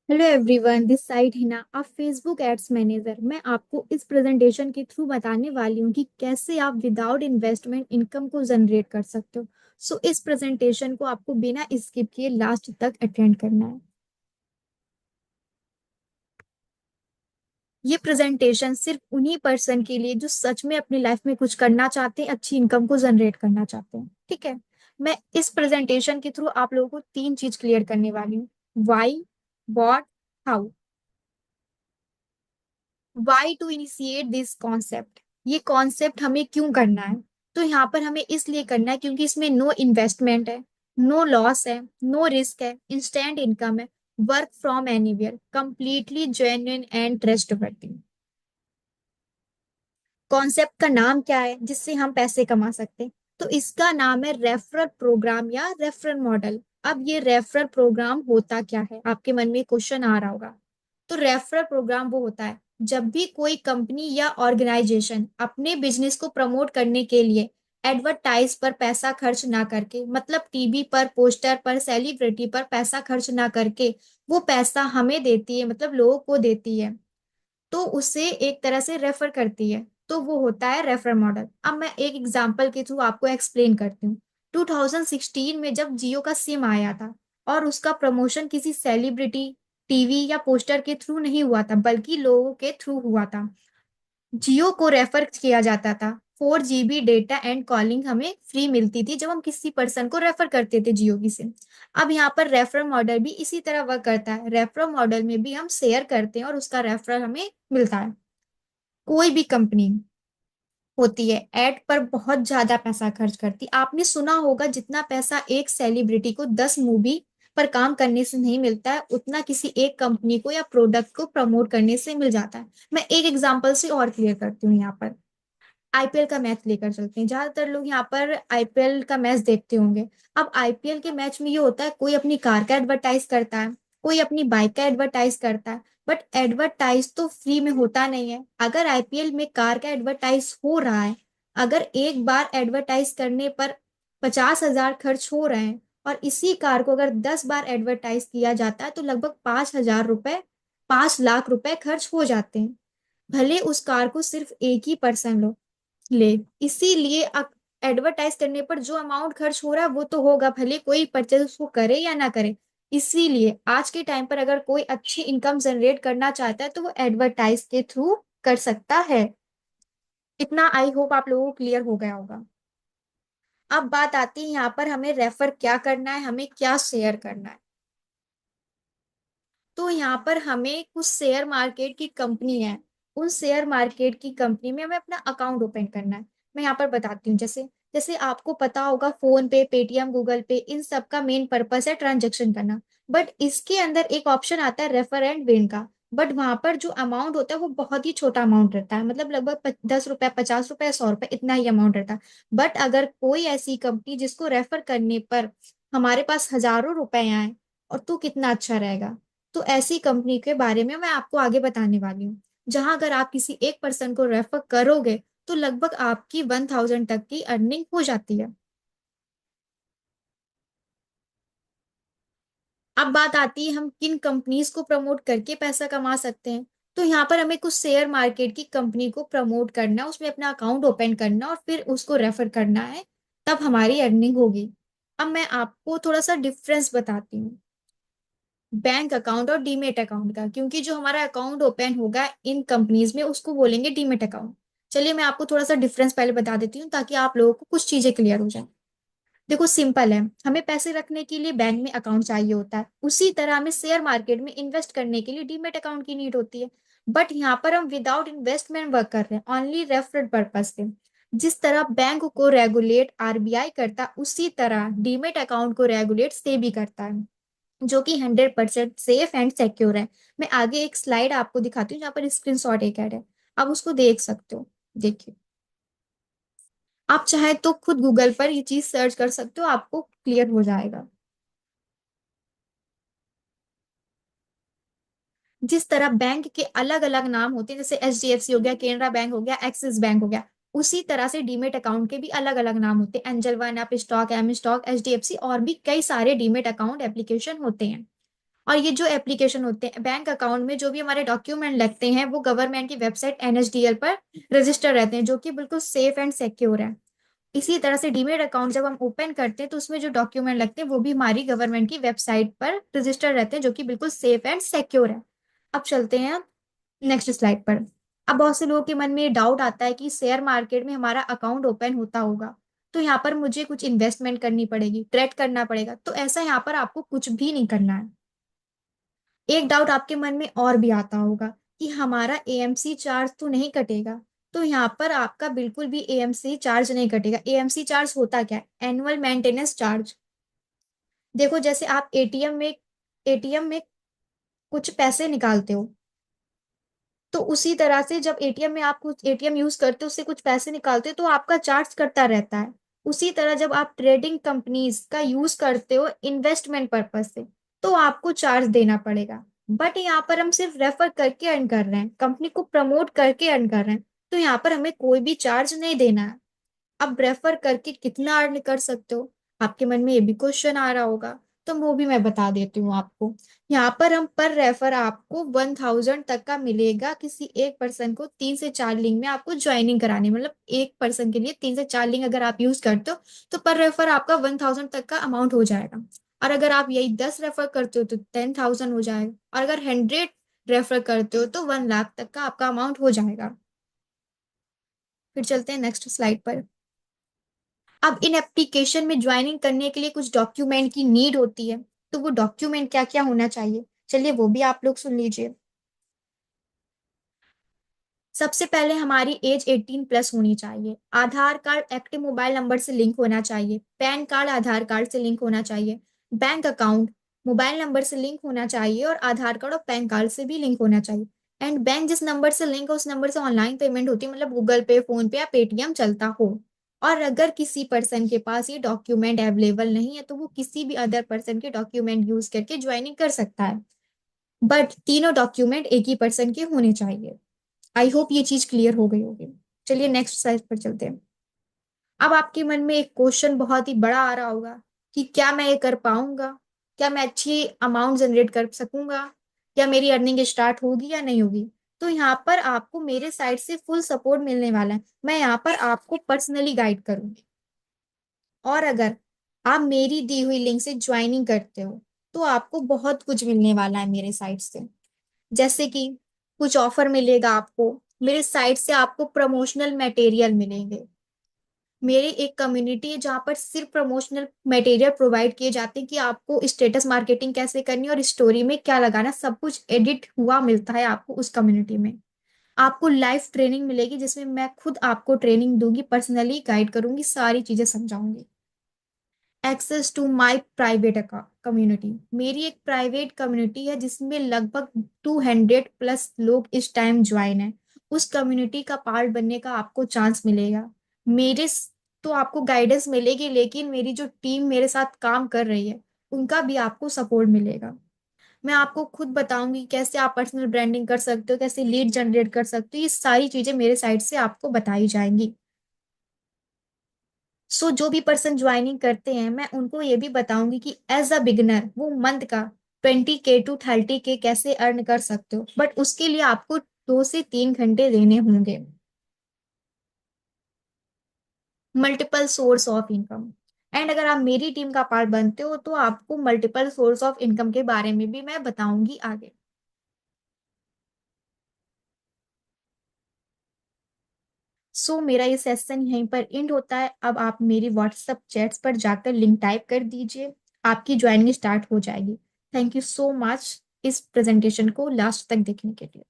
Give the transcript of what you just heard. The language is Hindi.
Hello everyone, this side Hina, आप फेसबुक एड्स मैनेजर। मैं आपको इस प्रेजेंटेशन के थ्रू बताने वाली हूँ कि कैसे आप विदाउट इन्वेस्टमेंट इनकम को जनरेट कर सकते हो। सो इस प्रेजेंटेशन को आपको बिना स्किप किए लास्ट तक अटेंड करना है। ये प्रेजेंटेशन सिर्फ उन्हीं पर्सन के लिए जो सच में अपनी लाइफ में कुछ करना चाहते हैं, अच्छी इनकम को जनरेट करना चाहते हैं। ठीक है। मैं इस प्रेजेंटेशन के थ्रू आप लोगों को तीन चीज क्लियर करने वाली हूँ। Why, what, how. Why to initiate this concept. ये कॉन्सेप्ट हमें क्यों करना है? तो यहाँ पर हमें इसलिए करना है क्योंकि इसमें नो इन्वेस्टमेंट है, नो लॉस है, नो रिस्क है, इंस्टेंट इनकम है, work from anywhere, completely genuine and trustworthy. Concept का नाम क्या है जिससे हम पैसे कमा सकते हैं? तो इसका नाम है रेफरल प्रोग्राम या रेफरल मॉडल। अब ये रेफरल प्रोग्राम होता क्या है, आपके मन में क्वेश्चन आ रहा होगा। तो रेफरल प्रोग्राम वो होता है जब भी कोई कंपनी या ऑर्गेनाइजेशन अपने बिजनेस को प्रमोट करने के लिए एडवर्टाइज पर पैसा खर्च ना करके, मतलब टीवी पर, पोस्टर पर, सेलिब्रिटी पर पैसा खर्च ना करके वो पैसा हमें देती है, मतलब लोगों को देती है, तो उसे एक तरह से रेफर करती है, तो वो होता है रेफर मॉडल। अब मैं एक एग्जांपल के थ्रू आपको एक्सप्लेन करती हूँ। 2016 में जब जियो का सिम आया था और उसका प्रमोशन किसी सेलिब्रिटी, टीवी या पोस्टर के थ्रू नहीं हुआ था बल्कि लोगों के थ्रू हुआ था। जियो को रेफर किया जाता था। 4 GB डेटा एंड कॉलिंग हमें फ्री मिलती थी जब हम किसी पर्सन को रेफर करते थे जियो की सिम। अब यहाँ पर रेफरल मॉडल भी इसी तरह वर्क करता है। रेफरल मॉडल में भी हम शेयर करते हैं और उसका रेफरल हमें मिलता है। कोई भी कंपनी होती है एड पर बहुत ज्यादा पैसा खर्च करती। आपने सुना होगा जितना पैसा एक सेलिब्रिटी को 10 मूवी पर काम करने से नहीं मिलता है, उतना किसी एक कंपनी को या प्रोडक्ट को प्रमोट करने से मिल जाता है। मैं एक एग्जांपल से और क्लियर करती हूँ। यहाँ पर आईपीएल का मैच लेकर चलते हैं। ज्यादातर लोग यहाँ पर आईपीएल का मैच देखते होंगे। अब आईपीएल के मैच में ये होता है, कोई अपनी कार का एडवर्टाइज करता है, कोई अपनी बाइक का एडवर्टाइज करता है। बट एडवर्टाइज तो फ्री में होता नहीं है। अगर आईपीएल में कार का एडवर्टाइज हो रहा है, अगर एक बार एडवर्टाइज करने पर 50,000 खर्च हो रहे हैं और इसी कार को अगर 10 बार एडवर्टाइज किया जाता है तो लगभग 5,000 रुपए, 5 लाख रुपए खर्च हो जाते हैं। भले उस कार को सिर्फ एक ही पर्सन लो ले, इसीलिए एडवर्टाइज करने पर जो अमाउंट खर्च हो रहा है वो तो होगा, भले कोई परचेज उसको करे या ना करे। इसीलिए आज के टाइम पर अगर कोई अच्छी इनकम जनरेट करना चाहता है तो वो एडवर्टाइज के थ्रू कर सकता है। इतना आई होप आप लोगों को क्लियर हो गया होगा। अब बात आती है यहाँ पर हमें रेफर क्या करना है, हमें क्या शेयर करना है। तो यहाँ पर हमें कुछ शेयर मार्केट की कंपनी है, उन शेयर मार्केट की कंपनी में हमें अपना अकाउंट ओपन करना है। मैं यहाँ पर बताती हूँ। जैसे जैसे आपको पता होगा, फोन पे, पेटीएम, गूगल पे, इन सब का मेन पर्पस है ट्रांजेक्शन करना। बट इसके अंदर एक ऑप्शन आता है रेफर एंड विन का। बट वहां पर जो अमाउंट होता है वो बहुत ही छोटा अमाउंट रहता है, मतलब लगभग 10 रुपए, 50 रुपए, 100 रुपए, इतना ही अमाउंट रहता है। बट अगर कोई ऐसी कंपनी जिसको रेफर करने पर हमारे पास हजारों रुपए आए, और तो कितना अच्छा रहेगा। तो ऐसी कंपनी के बारे में मैं आपको आगे बताने वाली हूँ, जहां अगर आप किसी एक पर्सन को रेफर करोगे तो लगभग आपकी 1,000 तक की अर्निंग हो जाती है। अब बात आती है हम किन कंपनीज को प्रमोट करके पैसा कमा सकते हैं। तो यहाँ पर हमें कुछ शेयर मार्केट की कंपनी को प्रमोट करना, उसमें अपना अकाउंट ओपन करना और फिर उसको रेफर करना है, तब हमारी अर्निंग होगी। अब मैं आपको थोड़ा सा डिफरेंस बताती हूँ बैंक अकाउंट और डीमेट अकाउंट का, क्योंकि जो हमारा अकाउंट ओपन होगा इन कंपनीज में उसको बोलेंगे डीमेट अकाउंट। चलिए मैं आपको थोड़ा सा डिफरेंस पहले बता देती हूँ ताकि आप लोगों को कुछ चीजें क्लियर हो जाए। देखो सिंपल है, हमें पैसे रखने के लिए बैंक में अकाउंट चाहिए होता है, उसी तरह हमें शेयर मार्केट में इन्वेस्ट करने के लिए डीमेट अकाउंट की नीड होती है। बट यहाँ पर हम विदाउट इन्वेस्टमेंट वर्क कर रहे हैं, ओनली रेफरल पर्पज से। जिस तरह बैंक को रेगुलेट आरबीआई करता, उसी तरह डीमेट अकाउंट को रेगुलेट सेबी करता है, जो कि 100% सेफ एंड सिक्योर है। मैं आगे एक स्लाइड आपको दिखाती हूँ जहाँ पर स्क्रीनशॉट एक ऐड है, आप उसको देख सकते हो। देखिए, आप चाहे तो खुद गूगल पर ये चीज सर्च कर सकते हो, आपको क्लियर हो जाएगा। जिस तरह बैंक के अलग अलग नाम होते हैं, जैसे एचडीएफसी हो गया, केनरा बैंक हो गया, एक्सिस बैंक हो गया, उसी तरह से डीमेट अकाउंट के भी अलग अलग नाम होते हैं। Angel One, Upstox, M stock, HDFC और भी कई सारे डीमेट अकाउंट एप्लीकेशन होते हैं। और ये जो एप्लीकेशन होते हैं बैंक अकाउंट में जो भी हमारे डॉक्यूमेंट लगते हैं वो गवर्नमेंट की वेबसाइट एनएसडीएल पर रजिस्टर रहते हैं, जो कि बिल्कुल सेफ एंड सिक्योर है। इसी तरह से डीमेट अकाउंट जब हम ओपन करते हैं तो उसमें जो डॉक्यूमेंट लगते हैं वो भी हमारी गवर्नमेंट की वेबसाइट पर रजिस्टर रहते हैं, जो कि बिल्कुल सेफ एंड सिक्योर है। अब चलते हैं नेक्स्ट स्लाइड पर। अब बहुत से लोगों के मन में ये डाउट आता है कि शेयर मार्केट में हमारा अकाउंट ओपन होता होगा तो यहाँ पर मुझे कुछ इन्वेस्टमेंट करनी पड़ेगी, ट्रेड करना पड़ेगा। तो ऐसा यहाँ पर आपको कुछ भी नहीं करना है। एक डाउट आपके मन में और भी आता होगा कि हमारा एएमसी चार्ज तो नहीं कटेगा। तो यहाँ पर आपका बिल्कुल भी एएमसी चार्ज नहीं कटेगा। एएमसी चार्ज होता क्या है? Annual maintenance charge. देखो जैसे आप एटीएम में कुछ पैसे निकालते हो, तो उसी तरह से जब एटीएम में आप कुछ एटीएम यूज करते हो, उससे कुछ पैसे निकालते हो तो आपका चार्ज कटता रहता है। उसी तरह जब आप ट्रेडिंग कंपनीज का यूज करते हो इन्वेस्टमेंट पर्पज से, तो आपको चार्ज देना पड़ेगा। बट यहाँ पर हम सिर्फ रेफर करके अर्न कर रहे हैं, कंपनी को प्रमोट करके अर्न कर रहे हैं, तो यहाँ पर हमें कोई भी चार्ज नहीं देना है। अब रेफर करके कितना अर्न कर सकते हो, आपके मन में ये भी क्वेश्चन आ रहा होगा, तो वो भी मैं बता देती हूँ आपको। यहाँ पर हम पर रेफर आपको 1000 तक का मिलेगा किसी एक पर्सन को 3 से 4 लिंक में आपको ज्वाइनिंग करानी, मतलब एक पर्सन के लिए 3 से 4 लिंक अगर आप यूज करते हो तो पर रेफर आपका 1000 तक का अमाउंट हो जाएगा। और अगर आप यही 10 रेफर करते हो तो 10,000 हो जाएगा, और अगर 100 रेफर करते हो तो 1 लाख तक का आपका अमाउंट हो जाएगा। फिर चलते हैं नेक्स्ट स्लाइड पर। अब इन एप्लीकेशन में ज्वाइनिंग करने के लिए कुछ डॉक्यूमेंट की नीड होती है, तो वो डॉक्यूमेंट क्या क्या होना चाहिए, चलिए वो भी आप लोग सुन लीजिए। सबसे पहले हमारी एज 18+ होनी चाहिए। आधार कार्ड एक्टिव मोबाइल नंबर से लिंक होना चाहिए। पैन कार्ड आधार कार्ड से लिंक होना चाहिए। बैंक अकाउंट मोबाइल नंबर से लिंक होना चाहिए और आधार कार्ड और पैन कार्ड से भी लिंक होना चाहिए। एंड बैंक जिस नंबर से लिंक है उस नंबर से ऑनलाइन पेमेंट होती है, मतलब गूगल पे, फोन पे या पेटीएम चलता हो। और अगर किसी पर्सन के पास ये डॉक्यूमेंट अवेलेबल नहीं है तो वो किसी भी अदर पर्सन के डॉक्यूमेंट यूज करके ज्वाइनिंग कर सकता है। बट तीनों डॉक्यूमेंट एक ही पर्सन के होने चाहिए। आई होप ये चीज क्लियर हो गई होगी। चलिए नेक्स्ट स्लाइड पर चलते हैं। अब आपके मन में एक क्वेश्चन बहुत ही बड़ा आ रहा होगा कि क्या मैं ये कर पाऊंगा, क्या मैं अच्छी अमाउंट जनरेट कर सकूंगा, क्या मेरी अर्निंग स्टार्ट होगी या नहीं होगी। तो यहाँ पर आपको मेरे साइड से फुल सपोर्ट मिलने वाला है। मैं यहाँ पर आपको पर्सनली गाइड करूंगी। और अगर आप मेरी दी हुई लिंक से ज्वाइनिंग करते हो तो आपको बहुत कुछ मिलने वाला है मेरे साइड से। जैसे कि कुछ ऑफर मिलेगा आपको मेरे साइट से, आपको प्रमोशनल मटेरियल मिलेंगे। मेरी एक कम्युनिटी है जहाँ पर सिर्फ प्रमोशनल मटेरियल प्रोवाइड किए जाते हैं कि आपको स्टेटस मार्केटिंग कैसे करनी है और स्टोरी में क्या लगाना, सब कुछ एडिट हुआ मिलता है आपको उस कम्युनिटी में। आपको लाइव ट्रेनिंग मिलेगी जिसमें मैं खुद आपको ट्रेनिंग दूंगी, पर्सनली गाइड करूंगी, सारी चीजें समझाऊंगी। Access to my private community, मेरी एक प्राइवेट कम्युनिटी है जिसमें लगभग 200+ लोग इस टाइम ज्वाइन है। उस कम्युनिटी का पार्ट बनने का आपको चांस मिलेगा। मेरे तो आपको गाइडेंस मिलेगी, लेकिन मेरी जो टीम मेरे साथ काम कर रही है उनका भी आपको सपोर्ट मिलेगा। मैं आपको खुद बताऊंगी कैसे आप पर्सनल ब्रांडिंग कर सकते हो, कैसे लीड जनरेट कर सकते हो, ये सारी चीजें मेरे साइड से आपको बताई जाएंगी। सो जो भी पर्सन ज्वाइनिंग करते हैं मैं उनको ये भी बताऊंगी कि एज अ बिगिनर वो मंथ का 20K to 30K कैसे अर्न कर सकते हो, बट उसके लिए आपको 2 से 3 घंटे देने होंगे। Multiple source of income, and अगर आप मेरी टीम का पार्ट बनते हो तो आपको मल्टीपल सोर्स ऑफ इनकम के बारे में भी मैं बताऊंगी आगे। मेरा ये सेशन यहीं पर एंड होता है। अब आप मेरी व्हाट्सएप चैट्स पर जाकर लिंक टाइप कर दीजिए, आपकी ज्वाइनिंग स्टार्ट हो जाएगी। थैंक यू सो मच इस प्रेजेंटेशन को लास्ट तक देखने के लिए।